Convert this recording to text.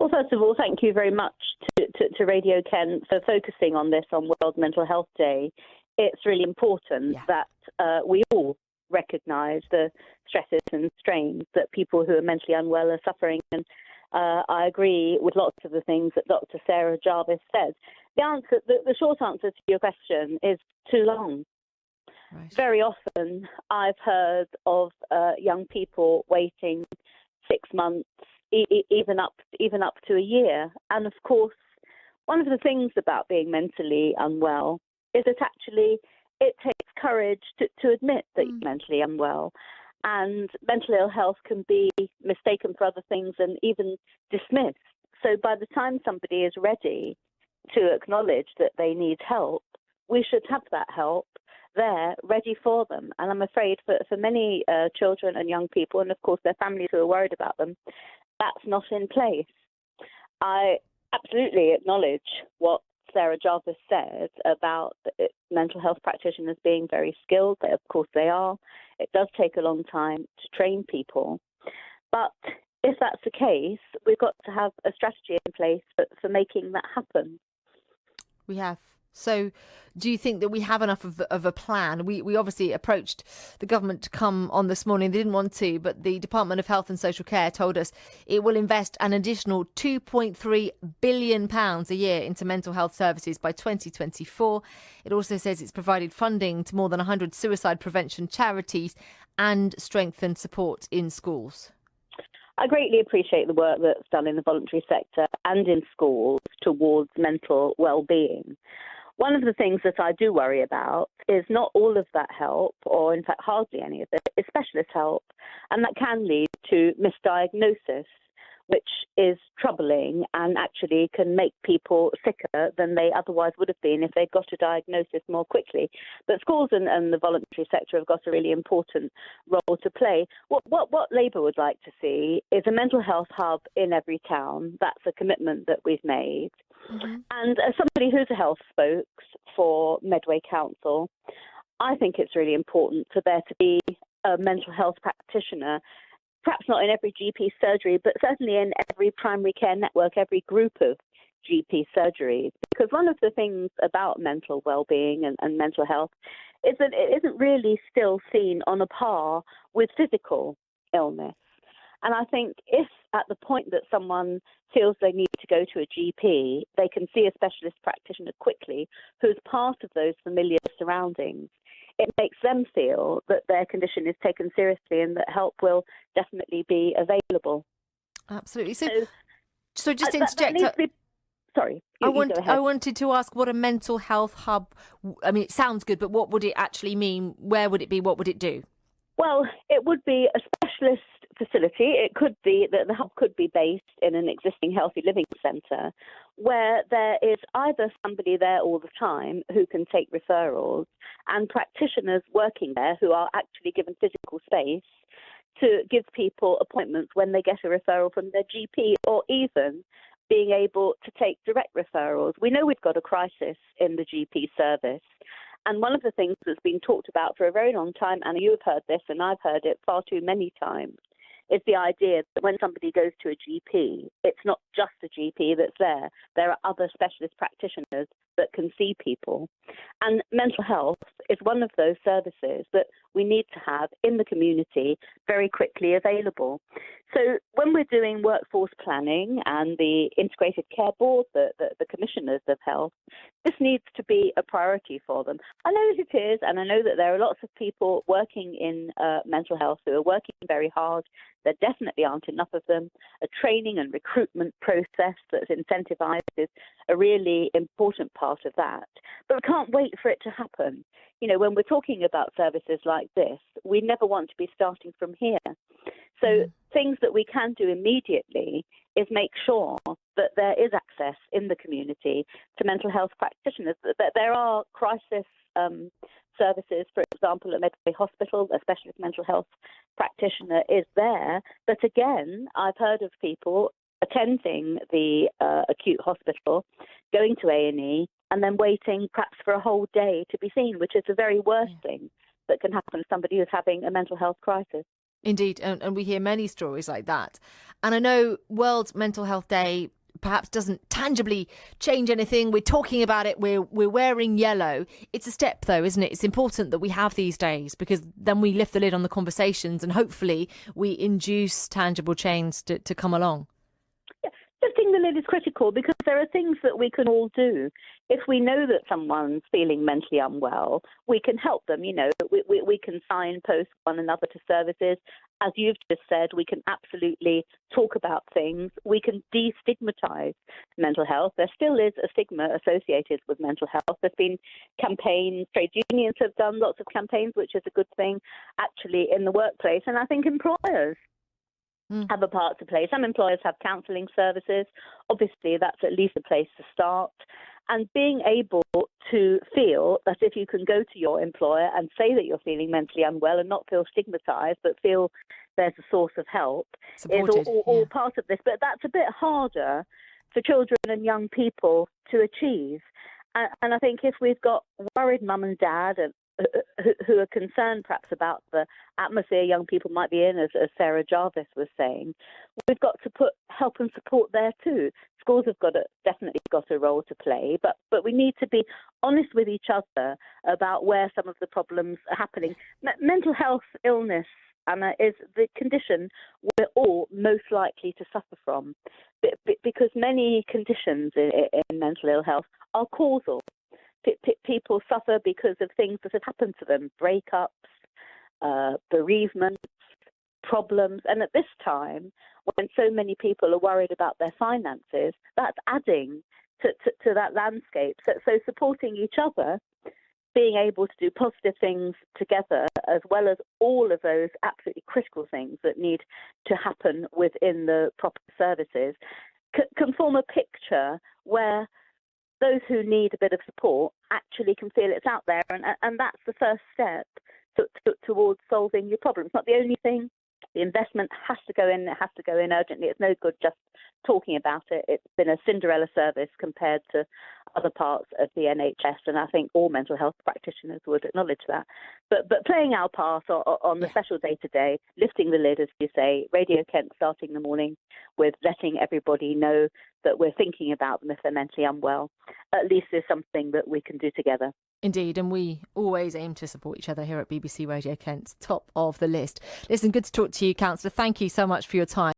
Well, first of all, thank you very much to Radio Kent for focusing on this on World Mental Health Day. It's really important that we all recognise the stresses and strains that people who are mentally unwell are suffering. And I agree with lots of the things that Dr. Sarah Jarvis said. The short answer to your question is too long. Right. Very often I've heard of young people waiting 6 months, even up to a year. And of course, one of the things about being mentally unwell is that actually it takes courage to admit that you're mentally unwell. And mental ill health can be mistaken for other things and even dismissed. So by the time somebody is ready to acknowledge that they need help, we should have that help there ready for them. And I'm afraid for many children and young people, and of course their families who are worried about them, that's not in place. I absolutely acknowledge what Sarah Jarvis said about mental health practitioners being very skilled. Of course they are. It does take a long time to train people. But if that's the case, we've got to have a strategy in place for making that happen. We have. So do you think that we have enough of a plan? We obviously approached the government to come on this morning. They didn't want to, but the Department of Health and Social Care told us it will invest an additional £2.3 billion a year into mental health services by 2024. It also says it's provided funding to more than 100 suicide prevention charities and strengthened support in schools. I greatly appreciate the work that's done in the voluntary sector and in schools towards mental well-being. One of the things that I do worry about is not all of that help, or in fact hardly any of it, is specialist help. And that can lead to misdiagnosis, which is troubling and actually can make people sicker than they otherwise would have been if they'd got a diagnosis more quickly. But schools and the voluntary sector have got a really important role to play. What Labour would like to see is a mental health hub in every town. That's a commitment that we've made. Mm-hmm. And as somebody who's a health spokes for Medway Council, I think it's really important for there to be a mental health practitioner, perhaps not in every GP surgery, but certainly in every primary care network, every group of GP surgeries. Because one of the things about mental well-being and mental health is that it isn't really still seen on a par with physical illness. And I think if at the point that someone feels they need to go to a GP, they can see a specialist practitioner quickly who's part of those familiar surroundings, it makes them feel that their condition is taken seriously and that help will definitely be available. Absolutely. So just to interject. Sorry, I wanted to ask what a mental health hub, I mean, it sounds good, but what would it actually mean? Where would it be? What would it do? Well, it would be a specialist facility. It could be that the hub could be based in an existing healthy living centre where there is either somebody there all the time who can take referrals and practitioners working there who are actually given physical space to give people appointments when they get a referral from their GP, or even being able to take direct referrals. We know we've got a crisis in the GP service. And one of the things that's been talked about for a very long time, and you have heard this and I've heard it far too many times, is the idea that when somebody goes to a GP, it's not just a GP that's there. There are other specialist practitioners that can see people. And mental health is one of those services that we need to have in the community very quickly available. So when we're doing workforce planning and the Integrated Care Board, the commissioners of health, this needs to be a priority for them. I know that it is, and I know that there are lots of people working in mental health who are working very hard. There definitely aren't enough of them. A training and recruitment process that's incentivized is a really important part of that. But we can't wait for it to happen. You know, when we're talking about services like this, we never want to be starting from here. So things that we can do immediately is make sure that there is access in the community to mental health practitioners, that there are crisis services, for example, at Medway Hospital, a specialist mental health practitioner is there. But again, I've heard of people attending the acute hospital, going to A&E, and then waiting perhaps for a whole day to be seen, which is the very worst thing that can happen to somebody who's having a mental health crisis. Indeed, and we hear many stories like that. And I know World Mental Health Day perhaps doesn't tangibly change anything. We're talking about it. We're wearing yellow. It's a step, though, isn't it? It's important that we have these days, because then we lift the lid on the conversations and hopefully we induce tangible change to come along. Lifting the lid is critical, because there are things that we can all do. If we know that someone's feeling mentally unwell, we can help them. We can signpost one another to services. As you've just said, we can absolutely talk about things. We can destigmatize mental health. There still is a stigma associated with mental health. There's been campaigns, trade unions have done lots of campaigns, which is a good thing, actually, in the workplace. And I think employers have a part to play. Some employers have counselling services. Obviously, that's at least a place to start. And being able to feel that if you can go to your employer and say that you're feeling mentally unwell and not feel stigmatised, but feel there's a source of help, supported, is all part of this. But that's a bit harder for children and young people to achieve. And I think if we've got worried mum and dad and who are concerned perhaps about the atmosphere young people might be in, as Sarah Jarvis was saying, we've got to put help and support there too. Schools have definitely got a role to play, but we need to be honest with each other about where some of the problems are happening. Mental health illness, Anna, is the condition we're all most likely to suffer from, because many conditions in mental ill health are causal. People suffer because of things that have happened to them, breakups, bereavements, problems. And at this time, when so many people are worried about their finances, that's adding to that landscape. So supporting each other, being able to do positive things together, as well as all of those absolutely critical things that need to happen within the proper services, can form a picture where those who need a bit of support actually can feel it's out there, and that's the first step towards solving your problem. It's not the only thing. The investment has to go in. It has to go in urgently. It's no good just talking about it. It's been a Cinderella service compared to other parts of the NHS, and I think all mental health practitioners would acknowledge that. But playing our part on the special day-to-day, lifting the lid, as you say, Radio Kent starting the morning with letting everybody know that we're thinking about them if they're mentally unwell, at least is something that we can do together. Indeed, and we always aim to support each other here at BBC Radio Kent. Top of the list. Listen, good to talk to you, Councillor. Thank you so much for your time.